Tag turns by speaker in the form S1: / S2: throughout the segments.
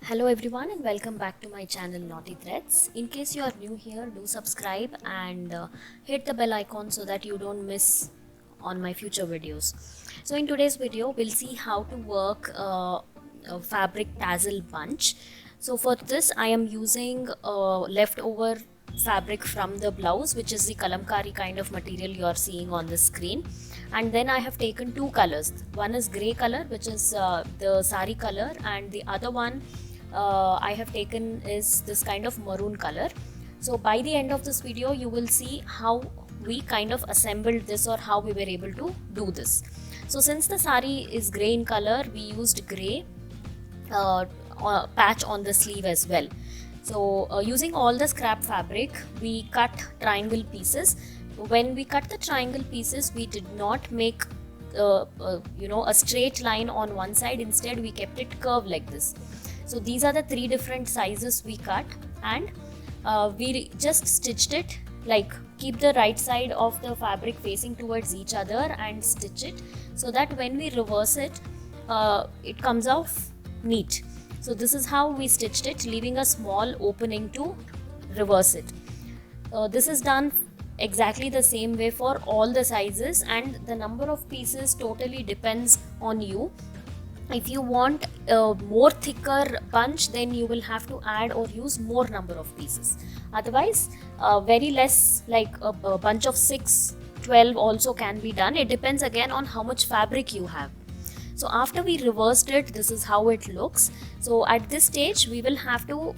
S1: Hello everyone and welcome back to my channel Knotty Threads. In case you are new here, do subscribe and hit the bell icon so that you don't miss on my future videos. So in today's video, we'll see how to work a fabric tassel bunch. So for this, I am using leftover fabric from the blouse, which is the kalamkari kind of material you are seeing on the screen. And then I have taken two colors. One is grey color, which is the sari color, and the other one I have taken is this kind of maroon color. So by the end of this video you will see how we kind of assembled this or how we were able to do this. So since the sari is grey in color, we used grey patch on the sleeve as well. So using all the scrap fabric, we cut triangle pieces. When we cut the triangle pieces, we did not make a straight line on one side. Instead we kept it curved like this. So these are the three different sizes we cut, and we just stitched it, like keep the right side of the fabric facing towards each other and stitch it so that when we reverse it, it comes out neat. So this is how we stitched it, leaving a small opening to reverse it. This is done exactly the same way for all the sizes, and the number of pieces totally depends on you. If you want a more thicker bunch, then you will have to add or use more number of pieces. Otherwise, very less, like a bunch of 6, 12 also can be done. It depends again on how much fabric you have. So after we reversed it, this is how it looks. So at this stage, we will have to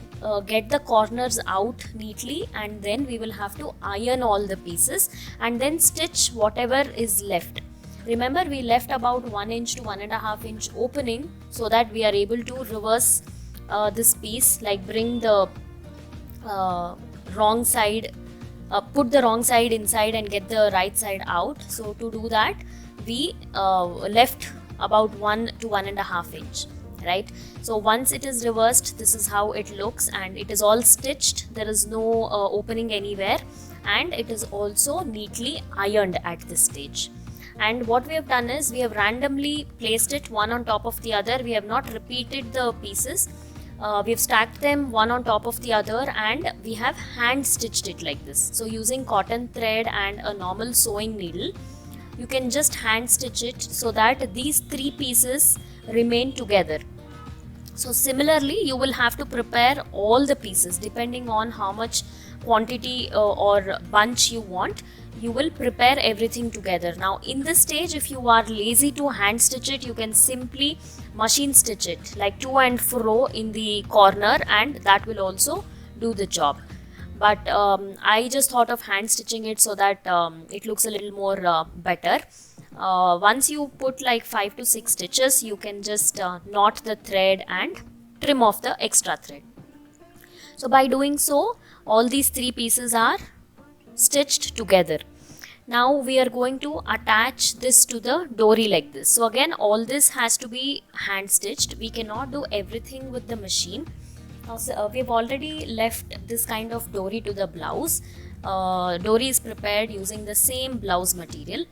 S1: get the corners out neatly, and then we will have to iron all the pieces and then stitch whatever is left. Remember, we left about 1 inch to 1.5 inch opening so that we are able to reverse this piece, like bring the wrong side, put the wrong side inside and get the right side out. So to do that, we left about 1 to 1.5 inch, right? So once it is reversed, this is how it looks, and it is all stitched. There is no opening anywhere, and it is also neatly ironed at this stage. And what we have done is we have randomly placed it one on top of the other. We have not repeated the pieces. We have stacked them one on top of the other, and we have hand stitched it like this. So using cotton thread and a normal sewing needle, you can just hand stitch it so that these three pieces remain together. So similarly, you will have to prepare all the pieces depending on how much quantity or bunch you want. You will prepare everything together. Now in this stage, if you are lazy to hand stitch it, you can simply machine stitch it, like to and fro in the corner, and that will also do the job. But I just thought of hand stitching it so that it looks a little more better. Once you put like 5 to 6 stitches, you can just knot the thread and trim off the extra thread. So by doing so, all these three pieces are stitched together. Now we are going to attach this to the dory like this. So again, all this has to be hand stitched. We cannot do everything with the machine. We've already left this kind of dory to the blouse. Dory is prepared using the same blouse material,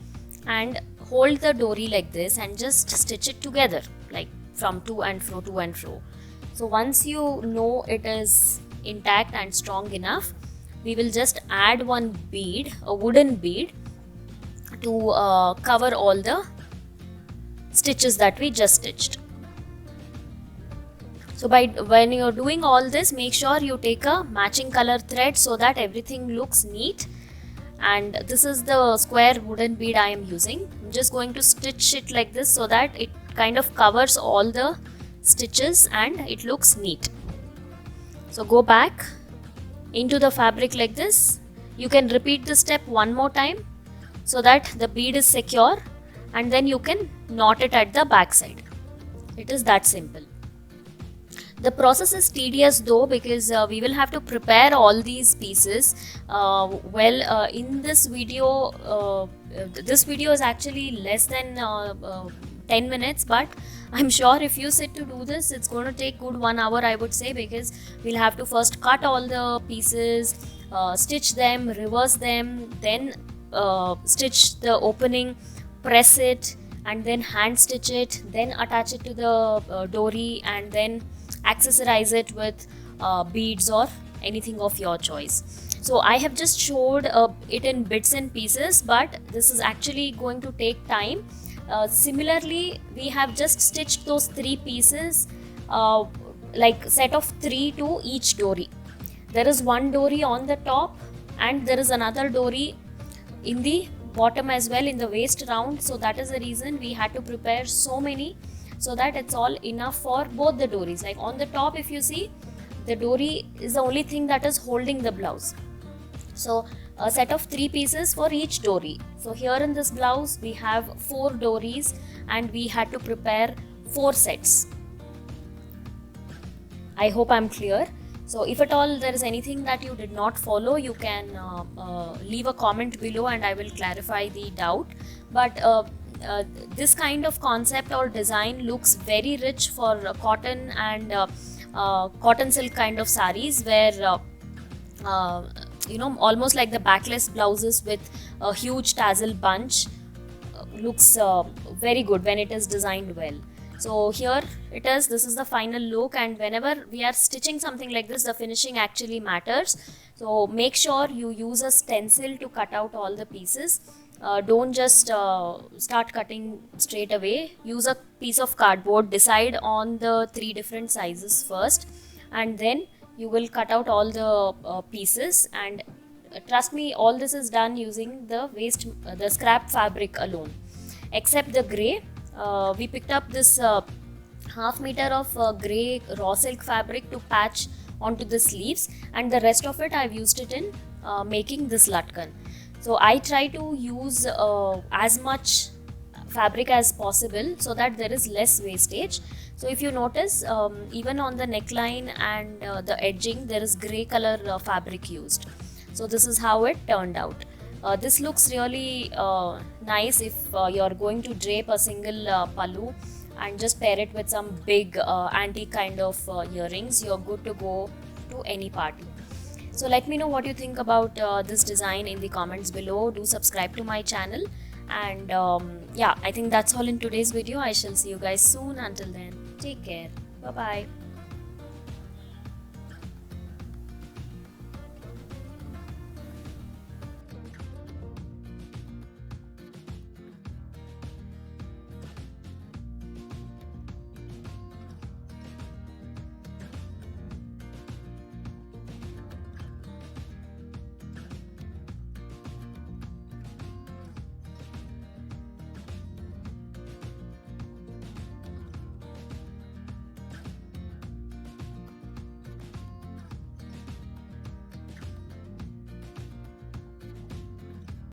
S1: and hold the dory like this and just stitch it together, like from to and fro, to and fro. So once you know it is intact and strong enough, we will just add one bead, a wooden bead, to cover all the stitches that we just stitched. So when you're doing all this, make sure you take a matching color thread so that everything looks neat. And this is the square wooden bead I am using. I'm just going to stitch it like this so that it kind of covers all the stitches and it looks neat. So go back into the fabric like this. You can repeat this step one more time so that the bead is secure, and then you can knot it at the back side. It is that simple. The process is tedious though, because we will have to prepare all these pieces. In this video is actually less than 10 minutes, but I'm sure if you sit to do this, it's going to take good 1 hour, I would say, because we'll have to first cut all the pieces, stitch them, reverse them, then stitch the opening, press it, and then hand stitch it, then attach it to the dory, and then accessorize it with beads or anything of your choice. So I have just showed it in bits and pieces, but this is actually going to take time. Similarly, we have just stitched those 3 pieces, like set of 3 to each dory. There is one dory on the top and there is another dory in the bottom as well, in the waist round. So that is the reason we had to prepare so many, so that it's all enough for both the dories. Like on the top, if you see, the dory is the only thing that is holding the blouse. So a set of 3 pieces for each dory. So here in this blouse we have 4 dories and we had to prepare 4 sets. I hope I'm clear. So if at all there is anything that you did not follow, you can leave a comment below and I will clarify the doubt. But this kind of concept or design looks very rich for cotton and cotton silk kind of saris, where almost like the backless blouses with a huge tassel bunch looks very good when it is designed well. So here it is, this is the final look, and whenever we are stitching something like this, the finishing actually matters. So make sure you use a stencil to cut out all the pieces. Don't just start cutting straight away. Use a piece of cardboard, decide on the 3 different sizes first, and then you will cut out all the pieces. And trust me, all this is done using the scrap fabric alone, except the grey. We picked up this half meter of grey raw silk fabric to patch onto the sleeves, and the rest of it I've used it in making this latkan. So I try to use as much fabric as possible so that there is less wastage. So if you notice, even on the neckline and the edging, there is grey color fabric used. So this is how it turned out. This looks really nice if you're going to drape a single pallu and just pair it with some big antique kind of earrings. You're good to go to any party. So let me know what you think about this design in the comments below. Do subscribe to my channel, and yeah, I think that's all in today's video. I shall see you guys soon. Until then, take care. Bye bye.